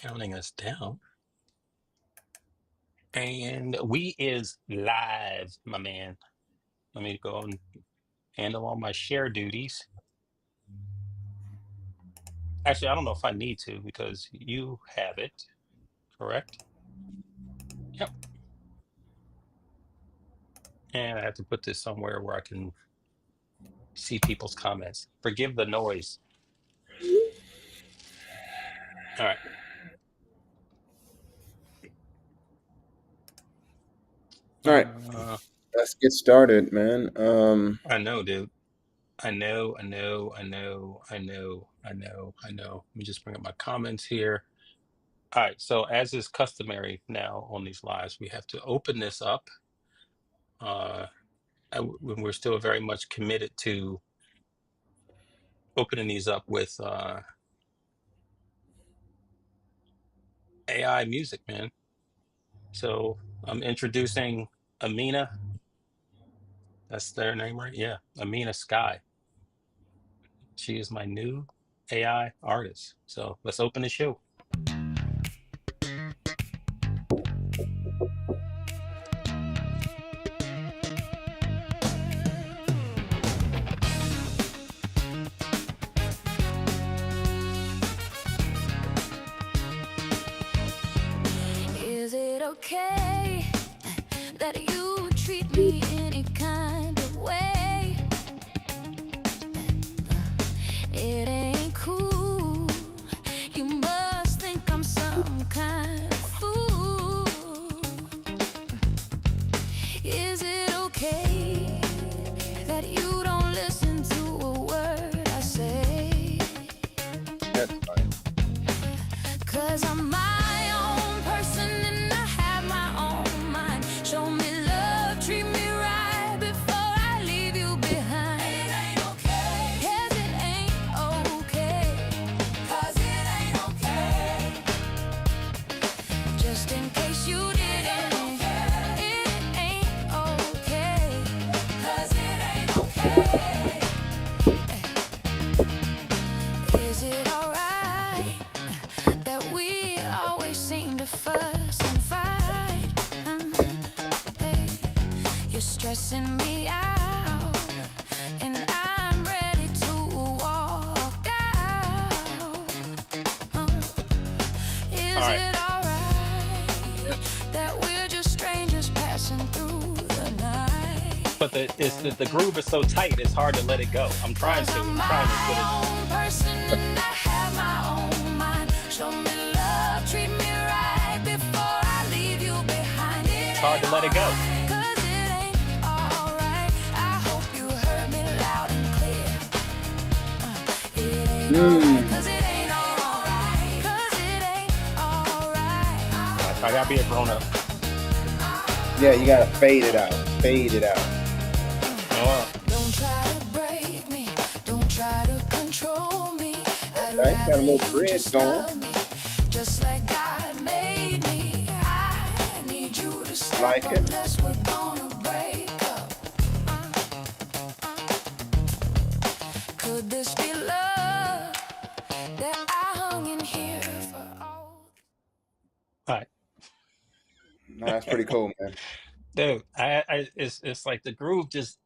counting us down. And we is live, my man. Let me go and handle all my share duties. Actually, I don't know if I need to because you have it, correct? Yep. And I have to put this somewhere where I can see people's comments. Forgive the noise. All right. All right, Uh, let's get started, man. I know, dude. I know. Let me just bring up my comments here. All right. So, as is customary now on these lives, we have to open this up. Uh, we're still very much committed to opening these up with AI music, man. So, I'm introducing Amina. That's their name, right? Yeah. Amina Sky. She is my new AI artist. So, let's open the show. Is it okay that you treat me any kind of way? It ain't cool. You must think I'm some kind of fool. Is it okay that you don't listen to a word I say? That's fine. 'Cause I'm my own person and I have my own mind. Show me love, treat me right before I leave you behind. It ain't okay. Yes, it ain't okay. 'Cause it ain't okay. Just in case you didn't, it ain't okay. 'Cause it ain't okay. Is it alright that we always seem to fuss and fight? Hey, you're stressing me out, and I'm ready to walk out. All Is right. it alright that we're just strangers passing through the night? But the groove is so tight, it's hard to let it go. I'm trying 'Cause to. I'm I'm trying to, but my own person and I have my own mind. Show me love, treat me right before I leave you behind. It it's hard ain't to let it go. alright, 'cause it ain't alright. I hope you heard me loud and clear. It ain't alright, 'cause it ain't alright. 'Cause it ain't alright. I gotta be a grown up. Yeah, you gotta fade it out. Fade it out. Oh, Don't try to break me, don't try to control me. I'd Okay, got a rather little you bridge just going. love me, just like God made me. I need you to step Like up, it. unless we're gonna break up. Could this be love that I hung in here for all? all right, No, that's pretty cool, man. dude. It's like the groove just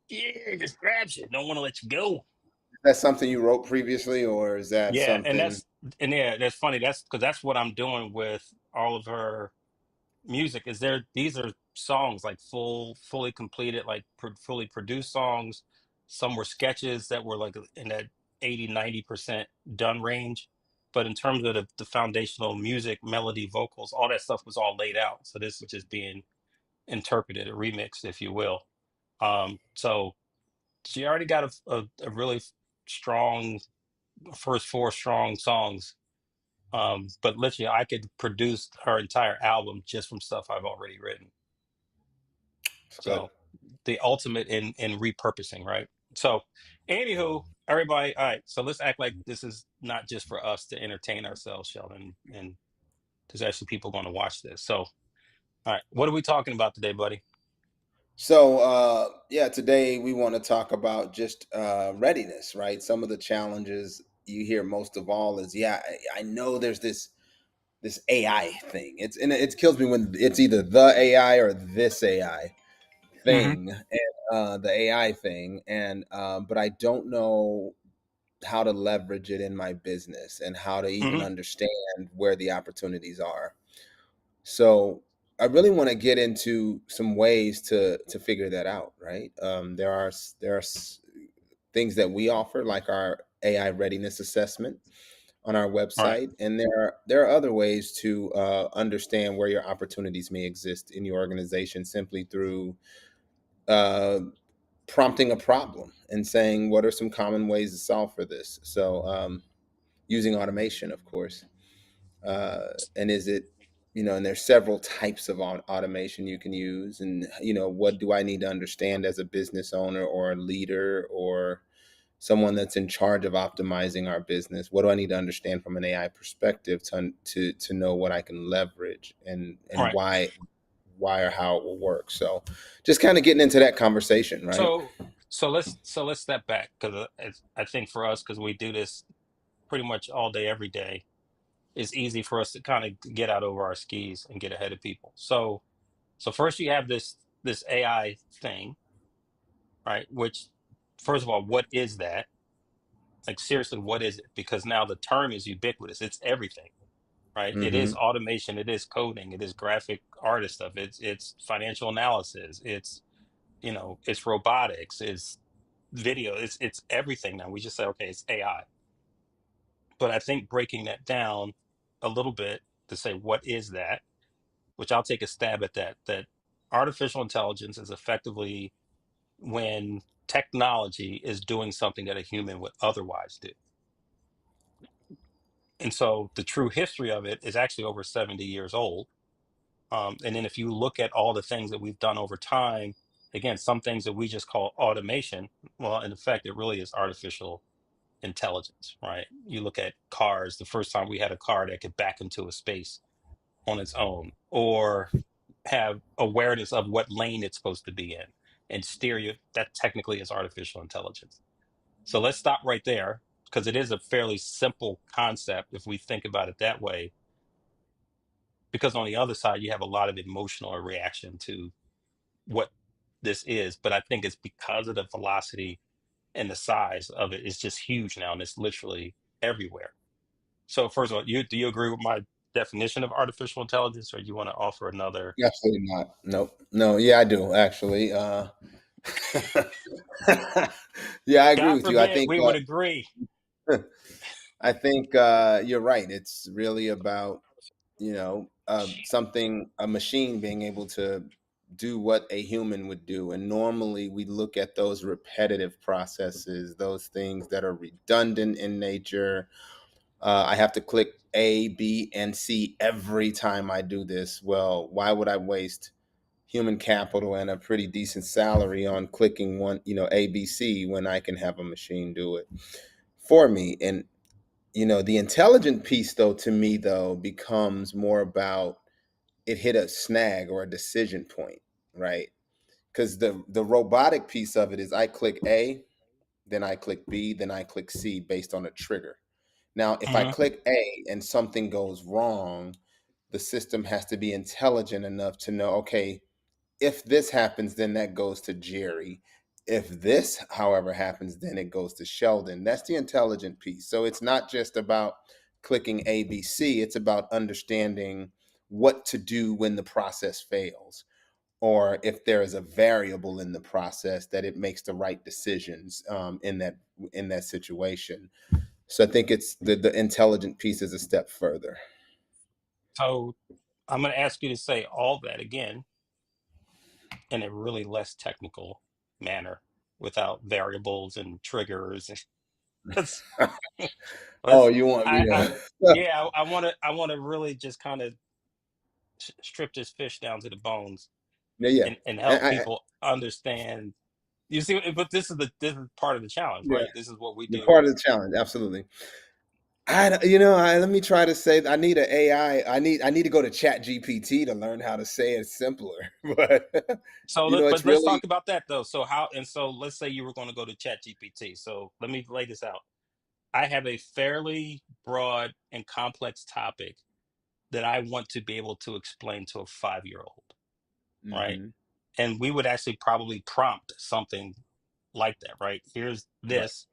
grabs you. Don't want to let you go. Is that something you wrote previously, or is that Yeah, and something? that's funny. That's because that's what I'm doing with all of her music. These are songs like fully completed, like fully produced songs. Some were sketches that were like in that 80-90% done range. But in terms of the foundational music, melody, vocals, all that stuff was all laid out. So this was just being interpreted, a remix, if you will. So she already got a really strong first four strong songs. But literally, I could produce her entire album just from stuff I've already written. It's good. So the ultimate in repurposing, right? So, anywho, everybody, all right. So let's act like this is not just for us to entertain ourselves, Sheldon, and there's actually people going to watch this. So, all right, what are we talking about today, buddy? So, yeah, today we want to talk about just readiness, right? Some of the challenges you hear most of all is, yeah, I know there's this this AI thing. And it kills me when it's either the AI or this AI Hmm. thing, and the AI thing, and but I don't know how to leverage it in my business and how to even Hmm. understand where the opportunities are. So I really want to get into some ways to figure that out. Right? There are things that we offer, like our AI readiness assessment on our Right. website, and there are other ways to understand where your opportunities may exist in your organization simply through uh, prompting a problem and saying what are some common ways to solve for this. So using automation, of course, and is it, and there's several types of automation you can use, and what do I need to understand as a business owner or a leader or someone that's in charge of optimizing our business? What do I need to understand from an AI perspective to know what I can leverage and Right. why or how it will work? So just kind of getting into that conversation, right? So let's step back because I think for us, because we do this pretty much all day, every day, it's easy for us to kind of get out over our skis and get ahead of people. So first you have this AI thing, right? Which, first of all, what is that? Like seriously, what is it? Because now the term is ubiquitous. It's everything, right? It is Mm-hmm. automation, it is coding, it is graphic artist stuff, it's financial analysis, it's robotics, it's video, it's everything now. We just say, okay, it's AI. But I think breaking that down a little bit to say what is that, which I'll take a stab at that artificial intelligence is effectively when technology is doing something that a human would otherwise do. And so the true history of it is actually over 70 years old. And then if you look at all the things that we've done over time, again, some things that we just call automation, well, in effect, it really is artificial intelligence, right? You look at cars, the first time we had a car that could back into a space on its own, or have awareness of what lane it's supposed to be in and steer you, that technically is artificial intelligence. So let's stop right there because it is a fairly simple concept if we think about it that way. Because on the other side, you have a lot of emotional reaction to what this is. But I think it's because of the velocity and the size of it. It's just huge now, and it's literally everywhere. So first of all, do you agree with my definition of artificial intelligence, or you want to offer another? Absolutely not. Nope. No. Yeah, I do actually. Yeah, I agree God with you. forbid we would agree. I think you're right. It's really about something, a machine being able to do what a human would do. And normally we look at those repetitive processes, those things that are redundant in nature. I have to click A, B, and C every time I do this. Well, why would I waste human capital and a pretty decent salary on clicking one, A, B, C, when I can have a machine do it for me? And the intelligent piece, though, to me, though, becomes more about it hit a snag or a decision point, right? Because the robotic piece of it is I click A, then I click B, then I click C based on a trigger. Now, if I Hmm. click A and something goes wrong, the system has to be intelligent enough to know, okay, if this happens, then that goes to Jerry. If this, however, happens, then it goes to Sheldon. That's the intelligent piece. So it's not just about clicking ABC, it's about understanding what to do when the process fails, or if there is a variable in the process that it makes the right decisions in that situation. So I think it's the intelligent piece is a step further. So I'm going to ask you to say all that again in a really less technical manner without variables and triggers. Let's, Oh, let's, you want me I to? yeah, I want to really just kind of strip this fish down to the bones Yeah, yeah. and And help people understand. You see, but this is part of the challenge, yeah, right? This is what we you're do. part of the challenge. Absolutely. Let me try to say. I need an AI. I need to go to Chat GPT to learn how to say it simpler. But So it's but let's really talk about that though. So let's say you were going to go to Chat GPT. So let me lay this out. I have a fairly broad and complex topic that I want to be able to explain to a 5-year-old, right? Mm-hmm. And we would actually probably prompt something like that, right? Here's Right. this,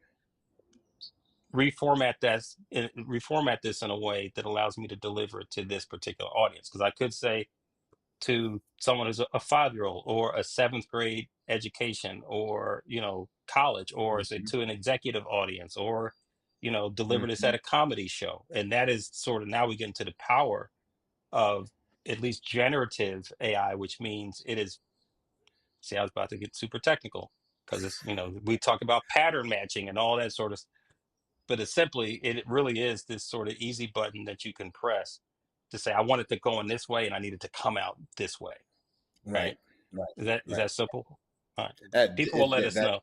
reformat this in a way that allows me to deliver it to this particular audience. Because I could say to someone who's a 5-year-old or a seventh grade education, or college, or say Mm-hmm. to an executive audience, or deliver this Mm-hmm. at a comedy show. And that is sort of, now we get into the power of at least generative AI, which means it is. See, I was about to get super technical, because it's, we talk about pattern matching and all that sort of, but it's simply, it really is this sort of easy button that you can press to say, I want it to go in this way and I need it to come out this way. Right. Right? Right. Is that Right. simple? All right. People will let It, us know.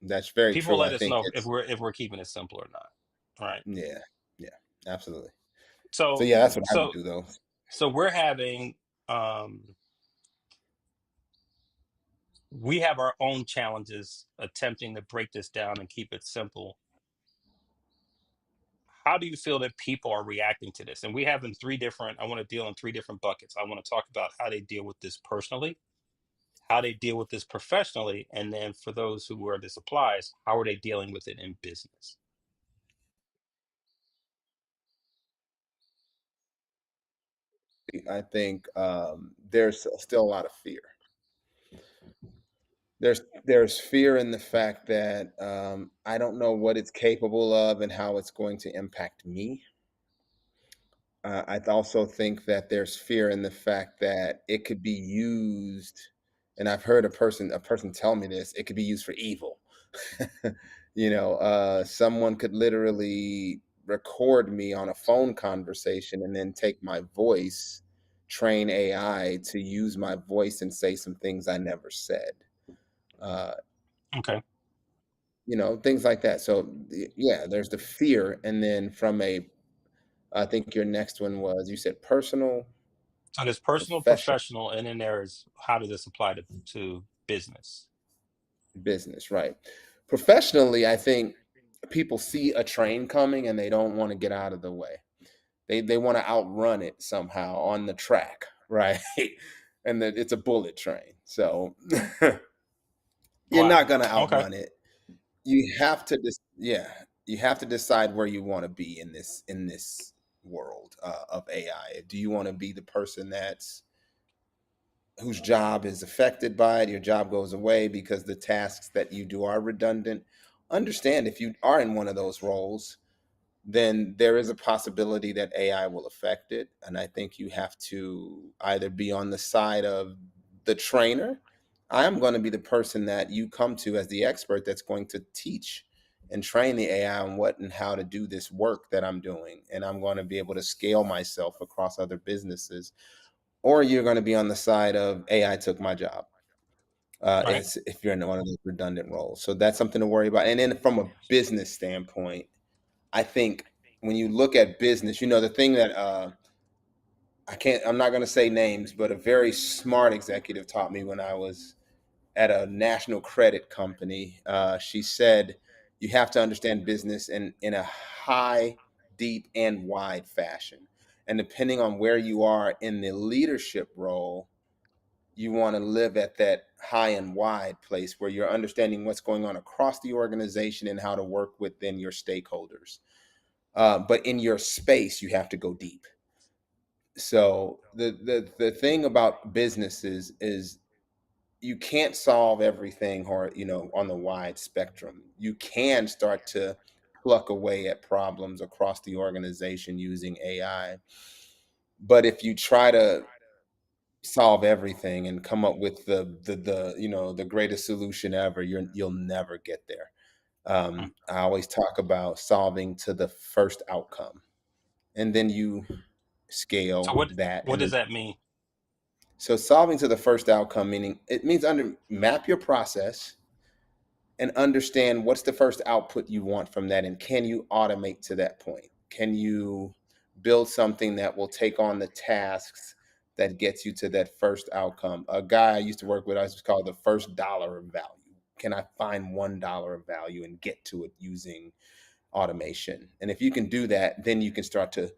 that's very People will true. I let us think know if it's we're keeping it simple or not. All right. yeah, yeah, absolutely. So So yeah, that's what I would so do though. so we're having, um we have our own challenges attempting to break this down and keep it simple. How do you feel that people are reacting to this? And we have in three different, I want to deal in three different buckets. I want to talk about how they deal with this personally, how they deal with this professionally, and then for those who where this applies, how are they dealing with it in business? I think there's still a lot of fear. There's fear in the fact that I don't know what it's capable of and how it's going to impact me. I also think that there's fear in the fact that it could be used, and I've heard a person tell me this. It could be used for evil. Someone could literally record me on a phone conversation and then take my voice, train AI to use my voice and say some things I never said. Uh, Okay. things like that. So yeah, there's the fear, and then I think your next one was, you said personal, So there's personal, professional, professional, and then there's how does this apply to business? business, right? Professionally, I think people see a train coming and they don't want to get out of the way. They want to outrun it somehow on the track, right? And that it's a bullet train. So you're Wow. not going to Okay. outrun it. You have to yeah, you have to decide where you want to be in this world of AI. Do you want to be the person whose job is affected by it? Your job goes away because the tasks that you do are redundant. Understand, if you are in one of those roles, then there is a possibility that AI will affect it. And I think you have to either be on the side of the trainer. I am going to be the person that you come to as the expert that's going to teach and train the AI on what and how to do this work that I'm doing. And I'm going to be able to scale myself across other businesses. Or you're going to be on the side of AI took my job. Right. Is if you're in one of those redundant roles. So that's something to worry about. And then from a business standpoint, I think when you look at business, the thing that I'm not going to say names, but a very smart executive taught me when I was at a national credit company. She said, you have to understand business in a high, deep, and wide fashion. And depending on where you are in the leadership role, you want to live at that high and wide place where you're understanding what's going on across the organization and how to work within your stakeholders. But in your space, you have to go deep. So the thing about businesses is you can't solve everything, or on the wide spectrum. You can start to pluck away at problems across the organization using AI. But if you try to solve everything and come up with the greatest solution ever, you'll never get there. Hmm. I always talk about solving to the first outcome, and then you So scale what that. what does that mean? So solving to the first outcome, meaning it means map your process and understand what's the first output you want from that, and can you automate to that point? Can you build something that will take on the tasks that gets you to that first outcome? A guy I used to work with, I used to call the first dollar of value. Can I find $1 of value and get to it using automation? And if you can do that, then you can start to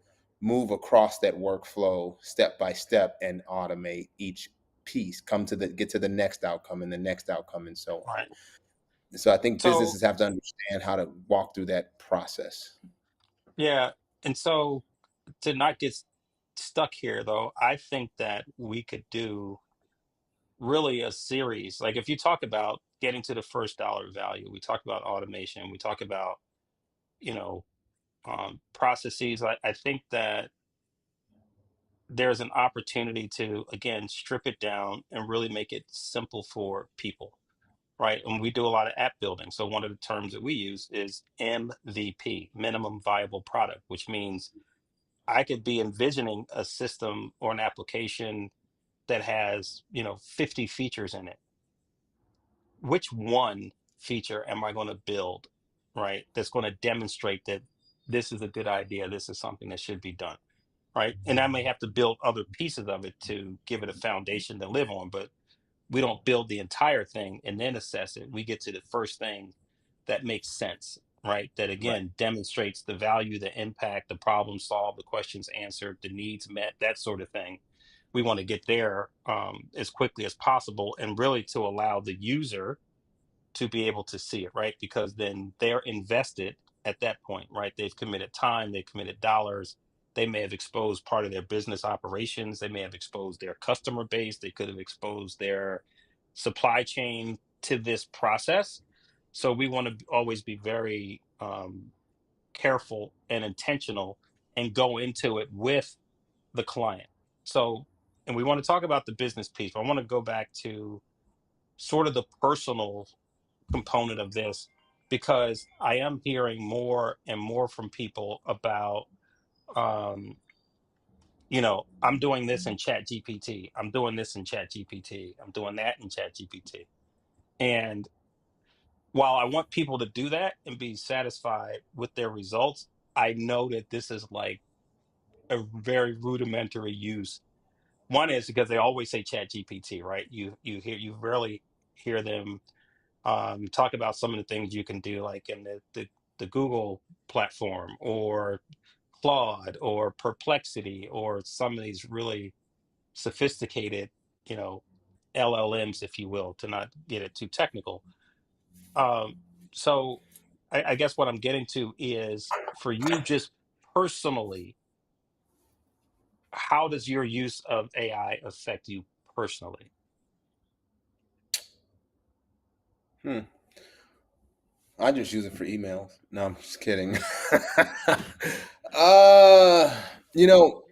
move across that workflow step by step and automate each piece, come to the get to the next outcome and the next outcome and so on. Right. So I think So businesses have to understand how to walk through that process. yeah, and so to not get stuck here though, I think that we could do really a series. Like if you talk about getting to the first dollar value, we talk about automation, we talk about, you know, processes. I think that there's an opportunity to again strip it down and really make it simple for people, right? And we do a lot of app building. So one of the terms that we use is MVP, minimum viable product, which means I could be envisioning a system or an application that has, 50 features in it. Which one feature am I going to build, right? That's going to demonstrate that this is a good idea. This is something that should be done, right? And I may have to build other pieces of it to give it a foundation to live on, but we don't build the entire thing and then assess it. We get to the first thing that makes sense, right? That Right. again demonstrates the value, the impact, the problem solved, the questions answered, the needs met, that sort of thing. We want to get there as quickly as possible, and really to allow the user to be able to see it, right? Because then they're invested at that point, right? They've committed time, they've committed dollars. They may have exposed part of their business operations. They may have exposed their customer base. They could have exposed their supply chain to this process. So we want to always be very careful and intentional and go into it with the client. So, and we want to talk about the business piece, but I want to go back to sort of the personal component of this, because I am hearing more and more from people about, um, I'm doing this in Chat GPT. I'm doing this in Chat GPT. I'm doing that in Chat GPT. And while I want people to do that and be satisfied with their results, I know that this is like a very rudimentary use. One is because they always say Chat GPT, right? You rarely hear them talk about some of the things you can do, like in the Google platform, or Claude, or Perplexity, or some of these really sophisticated, you know, LLMs, if you will, to not get it too technical. Um, so I guess what I'm getting to is for you just personally, how does your use of AI affect you personally? Hmm. I just use it for emails. No, I'm just kidding. uh, you know,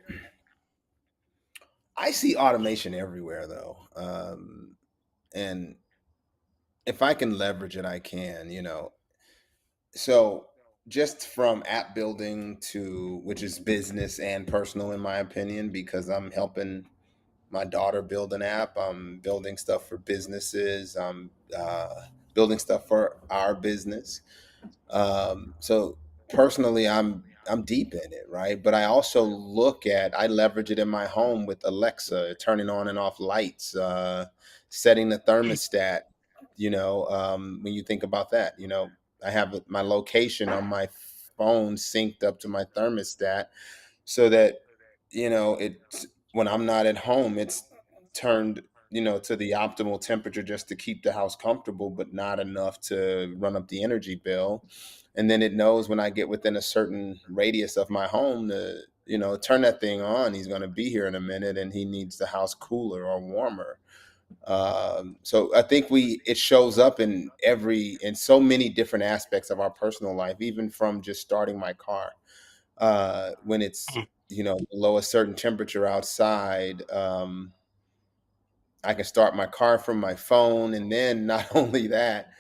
I see automation everywhere though. And if I can leverage it, I can. So just from app building to, which is business and personal in my opinion, because I'm helping my daughter build an app. I'm building stuff for businesses. I'm building stuff for our business. So personally, I'm deep in it, right? But I also I leverage it in my home with Alexa, turning on and off lights, setting the thermostat. When you think about that, I have my location on my phone synced up to my thermostat, so that it when I'm not at home, it's turned to the optimal temperature just to keep the house comfortable, but not enough to run up the energy bill. And then it knows when I get within a certain radius of my home to turn that thing on. He's going to be here in a minute, and he needs the house cooler or warmer. So I think it shows up in so many different aspects of our personal life, even from just starting my car, when it's Mm. below a certain temperature outside. I can start my car from my phone, and then not only that,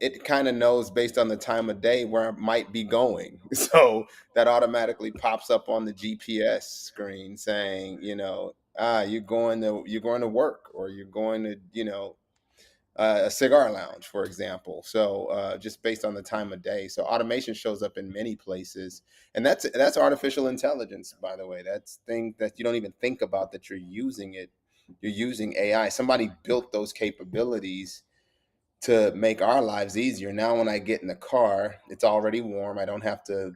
it kind of knows based on the time of day where I might be going. So that automatically pops up on the GPS screen saying, you're going to work, or you're going to, a cigar lounge, for example. So just based on the time of day. So automation shows up in many places, and that's artificial intelligence, by the way. That's thing that you don't even think about, that you're using it. You're using AI. Somebody built those capabilities to make our lives easier. Now, when I get in the car, it's already warm. I don't have to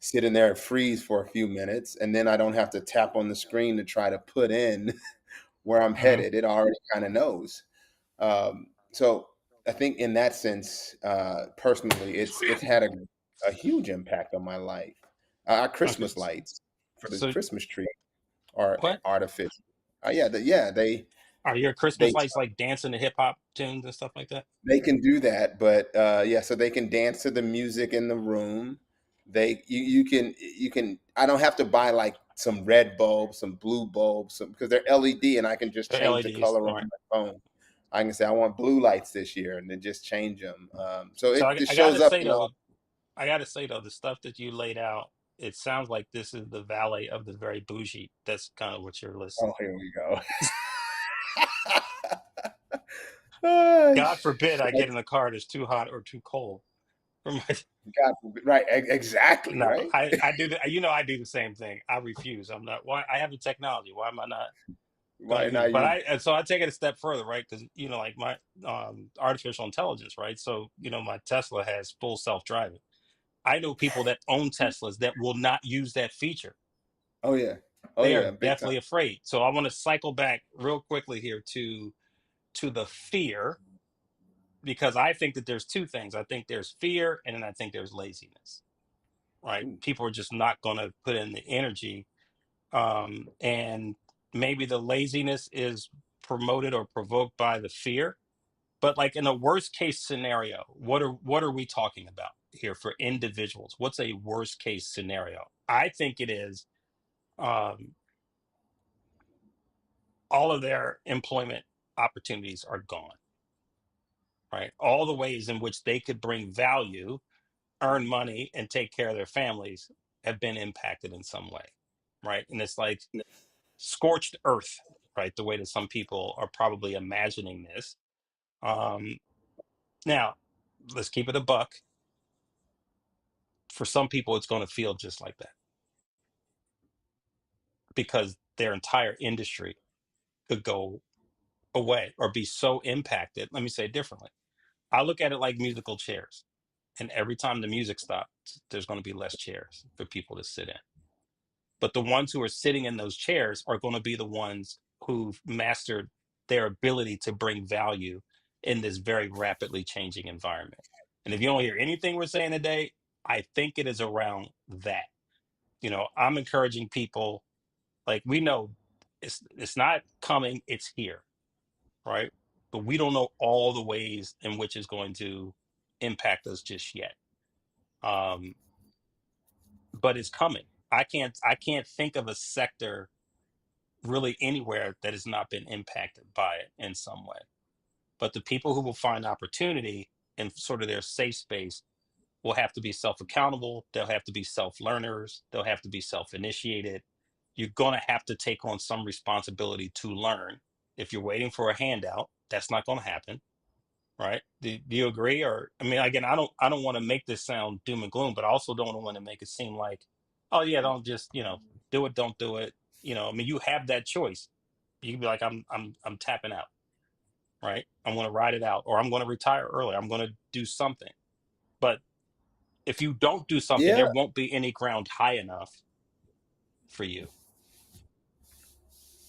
sit in there and freeze for a few minutes, and then I don't have to tap on the screen to try to put in where I'm Hmm. headed. It already kind of knows. So I think in that sense, personally, it's had a huge impact on my life. Our Okay. Christmas lights for the So Christmas tree are what artificial. Yeah, are your they Christmas lights like dancing to hip hop tunes and stuff like that? they can do that, but yeah, so they can dance to the music in the room. You can. I don't have to buy like some red bulbs, some blue bulbs, because they're LED, and I can just The change the LEDs, color on right? my phone. I can say I want blue lights this year, and then just change them. So So it I shows gotta up say in all. though, the stuff that you laid out, it sounds like this is the valley of the very bougie. That's kind of what you're listing. Oh, here we go. Ah, God forbid I get in a car that's too hot or too cold for my. God forbid. Right, exactly, No, right. I do the, I do the same thing. I refuse. I'm not. Why? I have the technology. Why am I not going Why to use it? not But you? and so I take it a step further, right? Because like my artificial intelligence, right? So my Tesla has full self driving. I know people that own Teslas that will not use that feature. Oh yeah, oh They yeah, are big time. deathly afraid. So I want to cycle back real quickly here to the fear, because I think that there's two things. I think there's fear, and then I think there's laziness. Right? Ooh. People are just not going to put in the energy, and maybe the laziness is promoted or provoked by the fear. But like in a worst case scenario, what are we talking about here for individuals? What's a worst case scenario? I think it is um, all of their employment opportunities are gone, right? All the ways in which they could bring value, earn money, and take care of their families have been impacted in some way, right? And it's like scorched earth, right? The way that some people are probably imagining this. Um, Now, let's keep it a buck. For some people, it's going to feel just like that because their entire industry could go away or be so impacted. Let me say it differently. I look at it like musical chairs. And every time the music stops, there's going to be less chairs for people to sit in. But the ones who are sitting in those chairs are going to be the ones who've mastered their ability to bring value in this very rapidly changing environment. And if you don't hear anything we're saying today, I think it is around that. I'm encouraging people, like, we know it's not coming, it's here, right? But we don't know all the ways in which it's going to impact us just yet. Um, but it's coming. I can't think of a sector really anywhere that has not been impacted by it in some way. But the people who will find opportunity in sort of their safe space will have to be self accountable. They'll have to be self learners. They'll have to be self initiated. You're going to have to take on some responsibility to learn. If you're waiting for a handout, that's not going to happen. Right? Do you agree? Or, I mean, again, I don't want to make this sound doom and gloom, but I also don't want to make it seem like, oh yeah, don't just do it, don't do it. I mean, you have that choice. You can be like, I'm tapping out, right? I'm going to ride it out, or I'm going to retire early. I'm going to do something. But if you don't do something, Yeah, there won't be any ground high enough for you.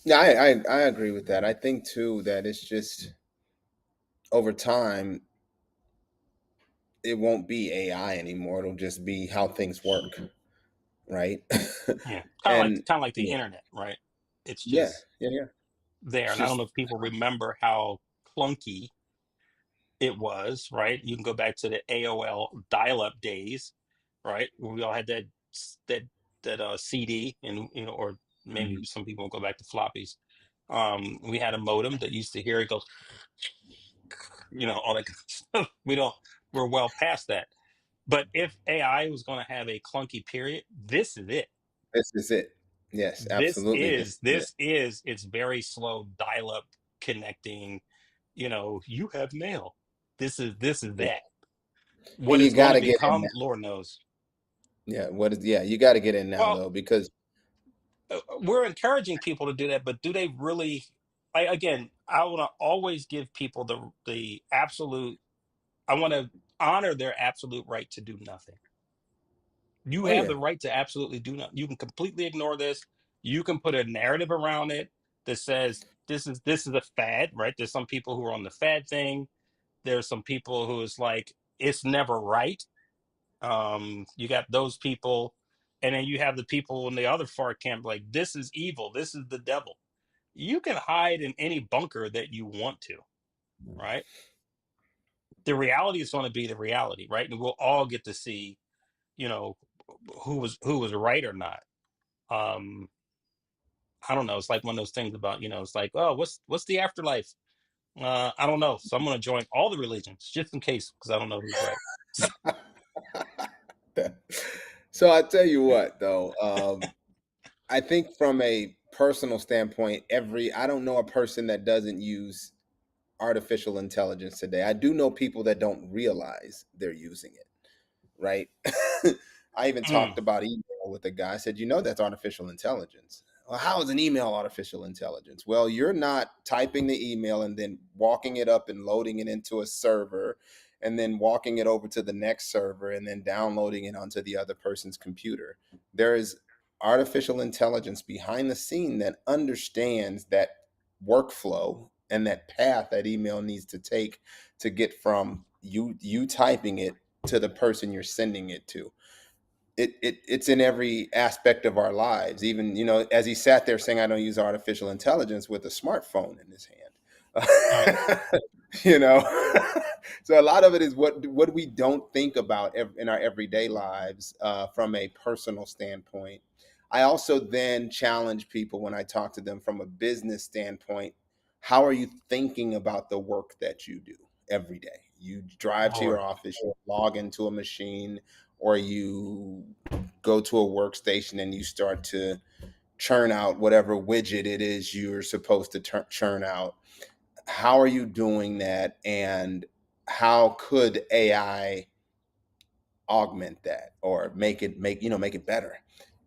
yeah, I agree with that. I think too that it's just over time it won't be AI anymore. It'll just be how things work, right? Yeah, And kind of like the yeah, internet, right? It's yeah, just yeah. there, It's and I don't just know if people remember how clunky it was, right? You can go back to the AOL dial-up days, right? Where we all had that CD, and or maybe mhm. some people will go back to floppies. We had a modem that used to hear it go, all that kind of stuff. We're well past that. But if AI was going to have a clunky period, this is it. This is it. Yes, This absolutely. This is is it. this is it's very slow dial-up connecting. You have mail. This is Yeah. that. And What you it's going got to to get in become, now. Lord knows. Yeah. What is? Yeah, you got to get in now Well, though, because we're encouraging people to do that, but do they really? Again, I want to always give people the absolute. I want to honor their absolute right to do nothing. You Oh have yeah. the right to absolutely do not. You can completely ignore this. You can put a narrative around it that says this is a fad, right? There's some people who are on the fad thing. There's some people who is like it's never right. You got those people, and then you have the people in the other far camp like this is evil. This is the devil. You can hide in any bunker that you want to, right? The reality is going to be the reality, right? And we'll all get to see, you know, who was right or not. Um, I don't know. It's like one of those things about, it's like, oh, what's the afterlife? I don't know. So I'm going to join all the religions just in case, because I don't know who's right. So I tell you what, though, I think from a personal standpoint, I don't know a person that doesn't use artificial intelligence today. I do know people that don't realize they're using it, right? I even Mm, talked about email with a guy. I said, that's artificial intelligence. Well, how is an email artificial intelligence? Well, you're not typing the email and then walking it up and loading it into a server and then walking it over to the next server and then downloading it onto the other person's computer. There is artificial intelligence behind the scene that understands that workflow and that path that email needs to take to get from you typing it to the person you're sending it to. It's in every aspect of our lives. Even as he sat there saying, "I don't use artificial intelligence," with a smartphone in his right. hand. you know, so a lot of it is what we don't think about in our everyday lives from a personal standpoint. I also then challenge people when I talk to them from a business standpoint. How are you thinking about the work that you do every day? You drive to your Lord. office, you log into a machine, or you go to a workstation and you start to churn out whatever widget it is you're supposed to churn out. How are you doing that, and how could AI augment that or make it better?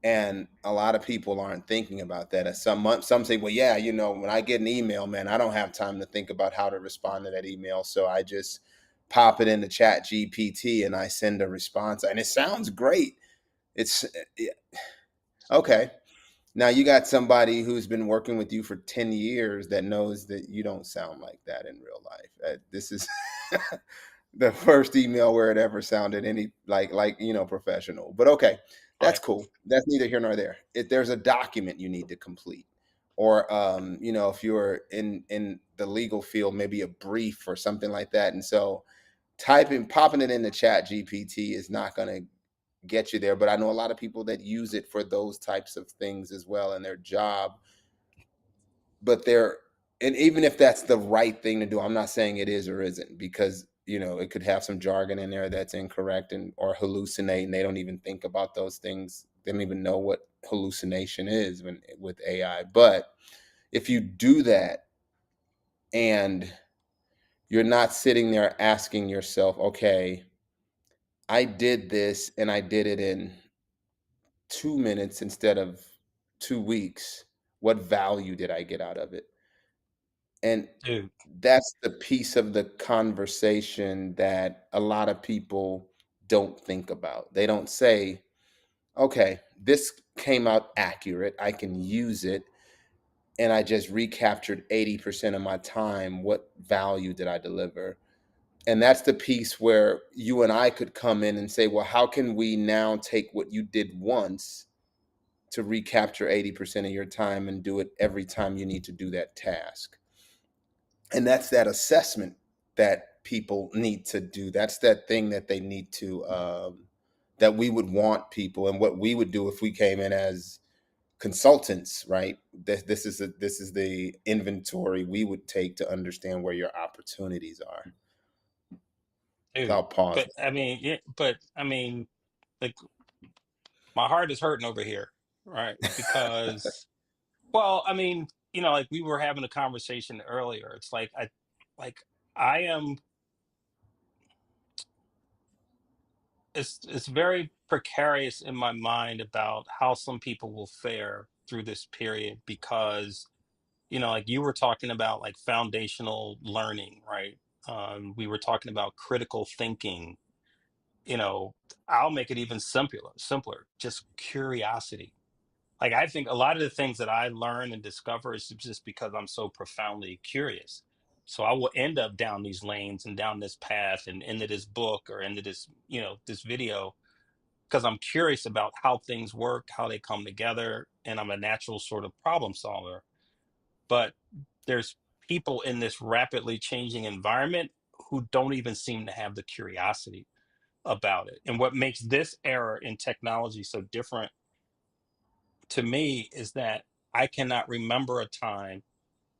And a lot of people aren't thinking about that. As some say, well, yeah, when I get an email, man, I don't have time to think about how to respond to that email, so I just pop it into chat gpt and I send a response and it sounds great. It's yeah, okay. Now you got somebody who's been working with you for 10 years that knows that you don't sound like that in real life. This is the first email where it ever sounded any professional. But okay, that's Right. cool. That's neither here nor there. If there's a document you need to complete, or if you're in the legal field, maybe a brief or something like that. And so popping it in the chat GPT is not going to get you there. But I know a lot of people that use it for those types of things as well in their job. But and even if that's the right thing to do, I'm not saying it is or isn't, because it could have some jargon in there that's incorrect and or hallucinate, and they don't even think about those things. They don't even know what hallucination is with AI. But if you do that and you're not sitting there asking yourself, okay, I did this and I did it in 2 minutes instead of 2 weeks. What value did I get out of it? And Dude. that's the piece of the conversation that a lot of people don't think about. They don't say, okay, this came out accurate. I can use it. And I just recaptured 80% of my time. What value did I deliver? And that's the piece where you and I could come in and say, well, how can we now take what you did once to recapture 80% of your time and do it every time you need to do that task? And that's that assessment that people need to do. That's that thing that they need to that we would want people, and what we would do if we came in as consultants, right? This is the inventory we would take to understand where your opportunities are. So Dude. I'll pause. But I mean, yeah, but I mean, like my heart is hurting over here, right? Because, well, I mean, like we were having a conversation earlier. It's like I am. It's very precarious in my mind about how some people will fare through this period because, like you were talking about like foundational learning, right? We were talking about critical thinking. you know, I'll make it even simpler, just curiosity. Like I think a lot of the things that I learn and discover is just because I'm so profoundly curious. So I will end up down these lanes and down this path and into this book or into this, this video because I'm curious about how things work, how they come together, and I'm a natural sort of problem solver. But there's people in this rapidly changing environment who don't even seem to have the curiosity about it. And what makes this era in technology so different to me is that I cannot remember a time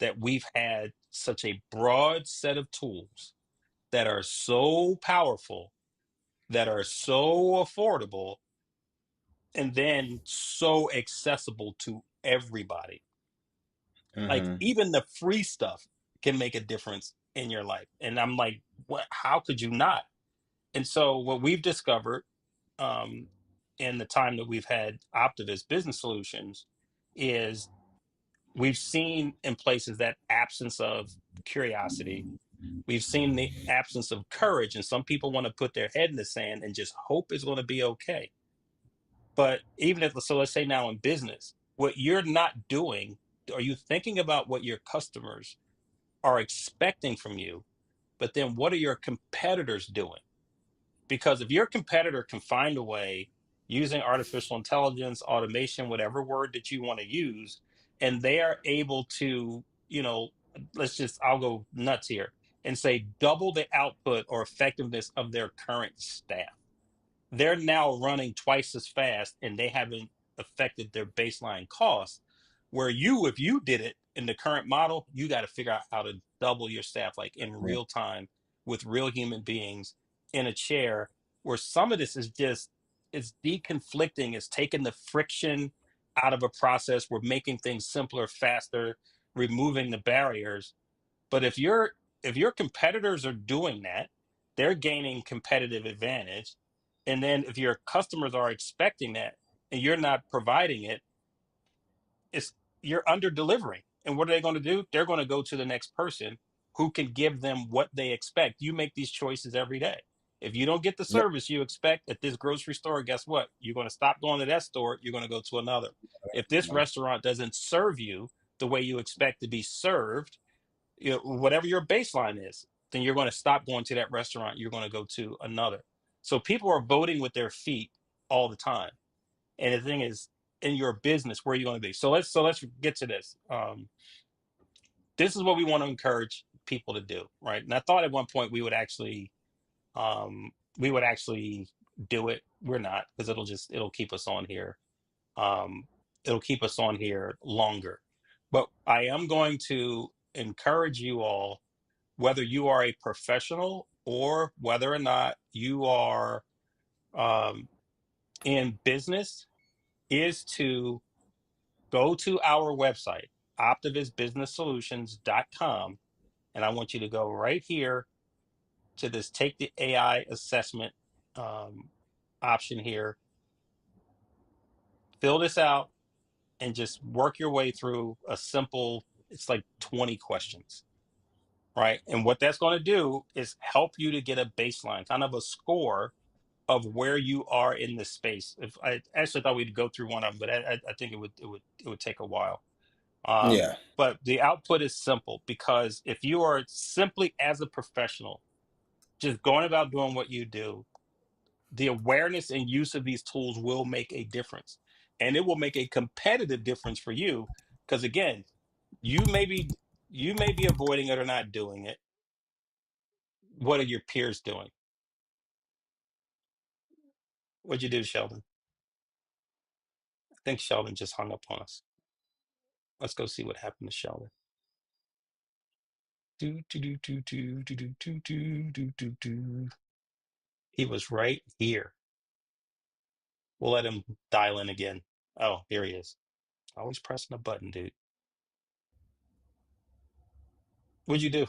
that we've had such a broad set of tools that are so powerful, that are so affordable, and then so accessible to everybody. Like Hmm. even the free stuff can make a difference in your life. And I'm like, what? How could you not? And so what we've discovered um, in the time that we've had Optivus Business Solutions is we've seen in places that absence of curiosity. We've seen the absence of courage, and some people want to put their head in the sand and just hope it's going to be okay. But even if, so let's say now in business, what you're not doing, are you thinking about what your customers are expecting from you? But then what are your competitors doing? Because if your competitor can find a way using artificial intelligence, automation, whatever word that you want to use, and they are able to, I'll go nuts here and say double the output or effectiveness of their current staff, they're now running twice as fast and they haven't affected their baseline costs. Where if you did it in the current model, you got to figure out how to double your staff like in Yeah. real time with real human beings in a chair. Where some of this is just, it's deconflicting, it's taking the friction out of a process. We're making things simpler, faster, removing the barriers. But if your competitors are doing that, they're gaining competitive advantage. And then if your customers are expecting that and you're not providing it, it's you're under delivering. And what are they going to do? They're going to go to the next person who can give them what they expect. You make these choices every day. If you don't get the Yep. service you expect at this grocery store, guess what? You're going to stop going to that store. You're going to go to another. If this restaurant doesn't serve you the way you expect to be served, whatever your baseline is, then you're going to stop going to that restaurant. You're going to go to another. So people are voting with their feet all the time. And the thing is, in your business, where are you going to be? So let's get to this. This is what we want to encourage people to do, right? And I thought at one point um, we would actually do it. We're not, because it'll keep us on here. Um, it'll keep us on here longer. But I am going to encourage you all, whether you are a professional or whether or not you are um, in business, is to go to our website, optivisbusinesssolutions.com. And I want you to go right here to this take the AI assessment um, option here, fill this out, and just work your way through it's like 20 questions, right? And what that's going to do is help you to get a baseline, kind of a score of where you are in this space. If I actually thought we'd go through one of them, but I think it would take a while. Yeah. But the output is simple because if you are simply as a professional, just going about doing what you do, the awareness and use of these tools will make a difference, and it will make a competitive difference for you. Because again, you may be you may be avoiding it or not doing it. What are your peers doing? What'd you do, Sheldon? I think Sheldon just hung up on us. Let's go see what happened to Sheldon. Do, do, do, do, do, do, do, do, do, do, do, do. He was right here. We'll let him dial in again. Oh, here he is. Always pressing a button, dude. What'd you do?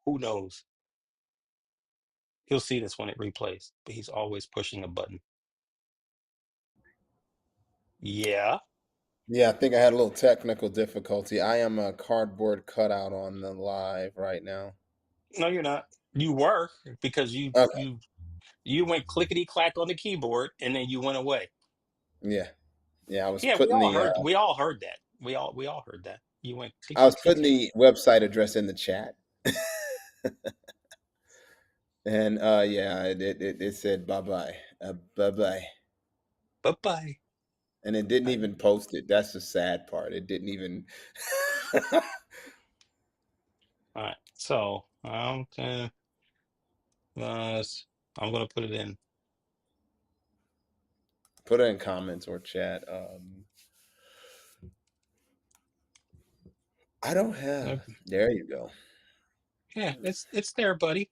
Who knows? He'll see this when it replays, but he's always pushing a button. Yeah. Yeah, I think I had a little technical difficulty. I am a cardboard cutout on the live right now. No, you're not. You were, because Okay. you went clickety clack on the keyboard and then you went away. Yeah. Yeah. Yeah, we all heard that. We all heard that. You went tick I tick was tick putting tick. the website address in the chat. And yeah, it said bye bye, bye bye, Bye bye. and it didn't All right. even post it. That's the sad part. It didn't even All right. So uh, I'm gonna put it in. put it in comments or chat. I don't have. Okay. There you go. Yeah, it's there, buddy.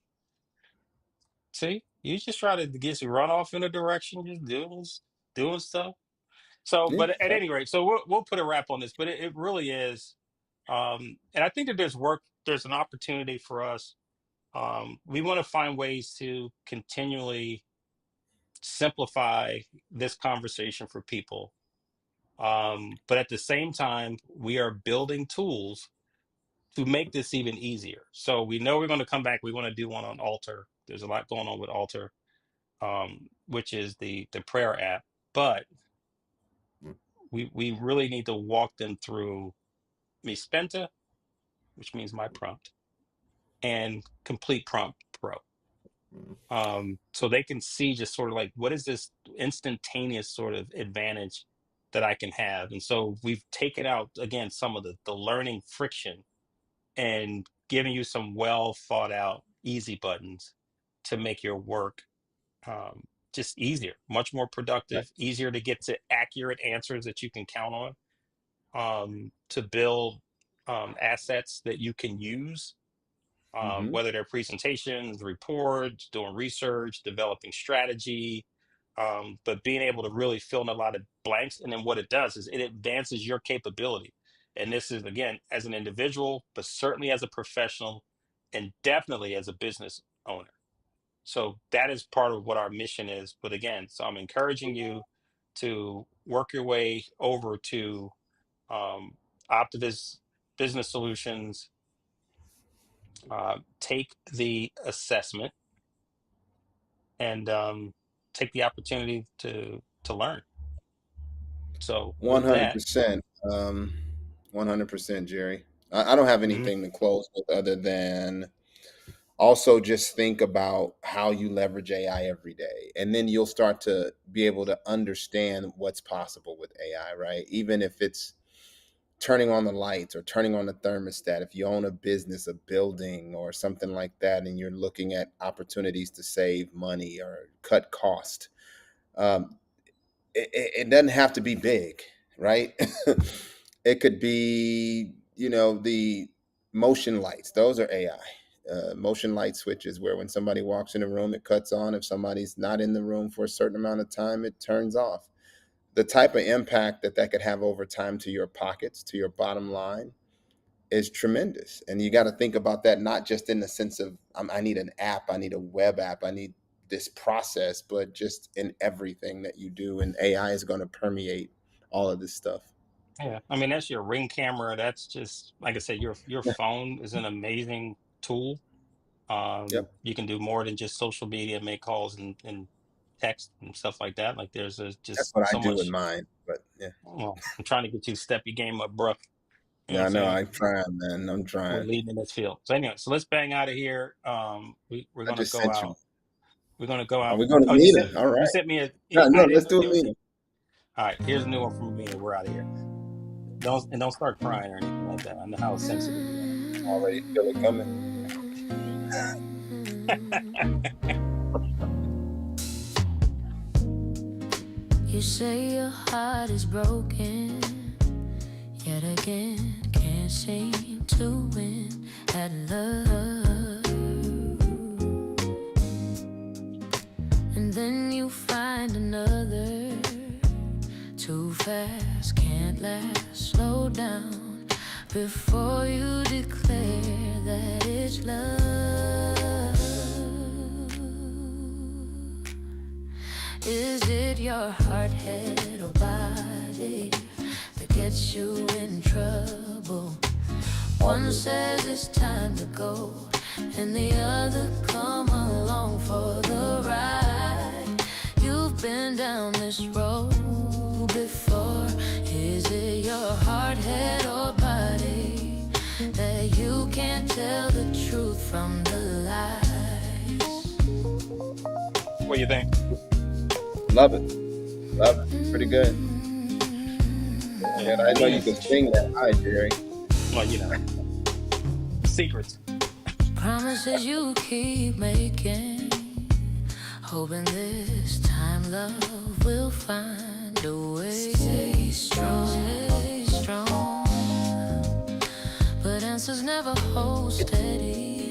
See, you just try to get you run off in a direction, just doing stuff. So, Yeah. but at any rate, so we'll put a wrap on this. But it really is, and I think that there's an opportunity for us. We want to find ways to continually simplify this conversation for people. But at the same time, we are building tools to make this even easier. So we know we're going to come back. We want to do one on Altar. There's a lot going on with Altar, which is the prayer app. But we really need to walk them through Mi Spenta, which means my prompt, and Complete Prompt Pro. So they can see just sort of like, what is this instantaneous sort of advantage that I can have. And so we've taken out, again, some of the learning friction and giving you some well thought out easy buttons to make your work, um, just easier, much more Right. productive, easier to get to accurate answers that you can count on, to build assets that you can use, Mm-hmm. whether they're presentations, reports, doing research, developing strategy, but being able to really fill in a lot of blanks. And then what it does is it advances your capability. And this is, again, as an individual, but certainly as a professional, and definitely as a business owner. So that is part of what our mission is. But again, so I'm encouraging you to work your way over to, Optivus Business Solutions, take the assessment, and take the opportunity to learn. So One with hundred that, percent. 100%, Jerry. I don't have mhm, anything to close with other than also just think about how you leverage AI every day. And then you'll start to be able to understand what's possible with AI, right? Even if it's turning on the lights or turning on the thermostat, if you own a business, a building, or something like that, and you're looking at opportunities to save money or cut cost, um, it doesn't have to be big, right? It could be, the motion lights. Those are AI. Motion light switches, where when somebody walks in a room, it cuts on. If somebody's not in the room for a certain amount of time, it turns off. The type of impact that could have over time to your pockets, to your bottom line, is tremendous. And you got to think about that not just in the sense of I need an app, I need a web app, I need this process, but just in everything that you do. And AI is going to permeate all of this stuff. yeah, I mean, that's your ring camera. That's just, like I said, your Yeah. phone is an amazing tool. Yep. You can do more than just social media, make calls and text and stuff like that. Like That's just what I so do in much. mine. But yeah. Well, I'm trying to get you to step your game up, bro. You know what Yeah, I'm I know. saying? I'm trying, man. I'm We're trying. leading in this field. So anyway, so let's bang out of here. We're I gonna just go sent you. out. We're gonna go Are out. we going to Oh, meet him? All you right. sent me a. Yeah, I no, let's didn't. do a It was. meeting. All right. Here's a new one from me, and we're out of here. Don't start crying or anything like that. I know how sensitive you Already feel it coming. You say your heart is broken, yet again can't seem to win at love. And then you find another, too fast, can't last, slow down before you declare that it's love. Is it your heart, head, or body that gets you in trouble? One says it's time to go, and the other come along for the ride. You've been down this road before. Is it your heart, head, or body that you can't tell the truth from the lies? What do you think? Love it. Love it. Pretty good. Yeah, And I I know mean, you can sing that high, Jerry. well, secrets. Promises you keep making, hoping this time love will find a way. Stay strong, stay strong. But answers never hold steady.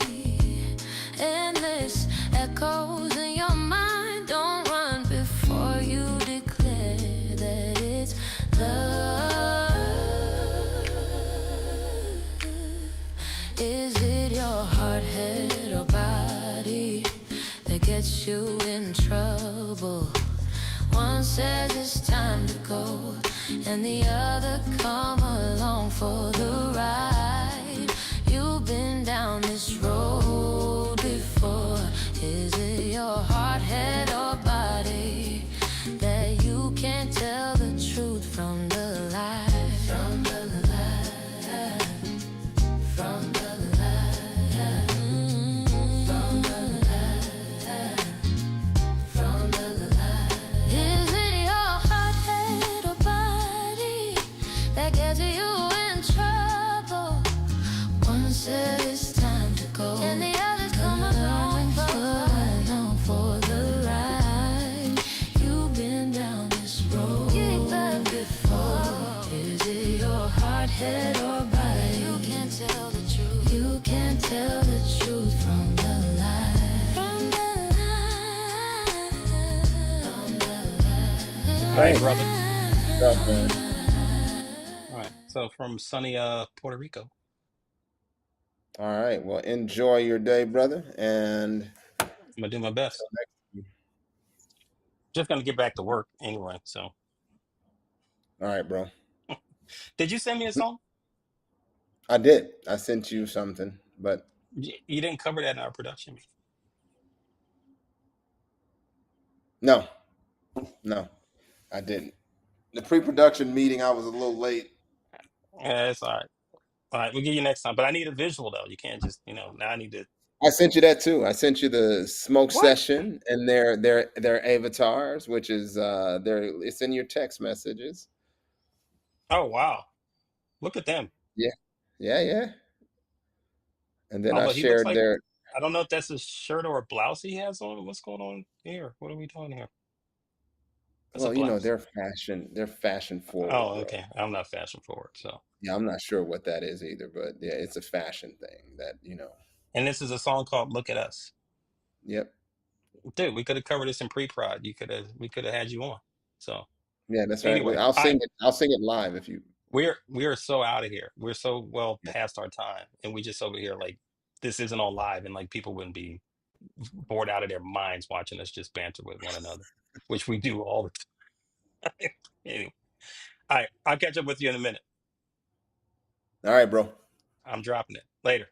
Endless echoes in your mind. Don't run before you declare that it's love. Is it your heart, head, or body that gets you in trouble? One says it's time to go, and the other come along for the ride. You've been down this road before. Is it your heart, head, or body that you can't tell the truth from the lie? From the lie, from the lie, from the lie, from the lie. Is it your heart, head, or body that gets you in trouble? One said it's time to go, and the others come along for the ride. You've been down this road before. Is it your heart, head, or body? You can't tell the truth. You can't tell the truth from the lie. From the lie. From the lie. All right, Thanks. brother. What's up, man? All right. So from sunny Puerto Rico, All right. Well, enjoy your day, brother. And I'm gonna do my best. Just gonna get back to work anyway. So, all right, bro. did you send me a song? I did. I sent you something, but You didn't cover that in our production meeting. no, no, I didn't. The pre-production meeting, I was a little late. Yeah, it's all right. All right, we'll get you next time. But I need a visual though. You can't just, now I need to. I sent you that too. I sent you the smoke What? session and their avatars, which is their it's in your text messages. Oh wow, look at them. Yeah, yeah, yeah. And then I Although he looks shared like, their I don't know if that's a shirt or a blouse he has on. What's going on here? What are we doing here? That's a well, you know, blouse. they're fashion forward, Oh, bro. okay. I'm not fashion forward, so. Yeah, I'm not sure what that is either, but yeah, it's a fashion thing that. And this is a song called "Look at Us." Yep. Dude, we could have covered this in pre-prod. We could have had you on. So Yeah, that's right. anyway, I'll sing it. I'll sing it live if you. we are so out of here. We're so well past our time, and we just over here like this isn't all live, and like people wouldn't be bored out of their minds watching us just banter with one another, which we do all the time. Anyway, all right, I'll catch up with you in a minute. All right, bro. I'm dropping it later.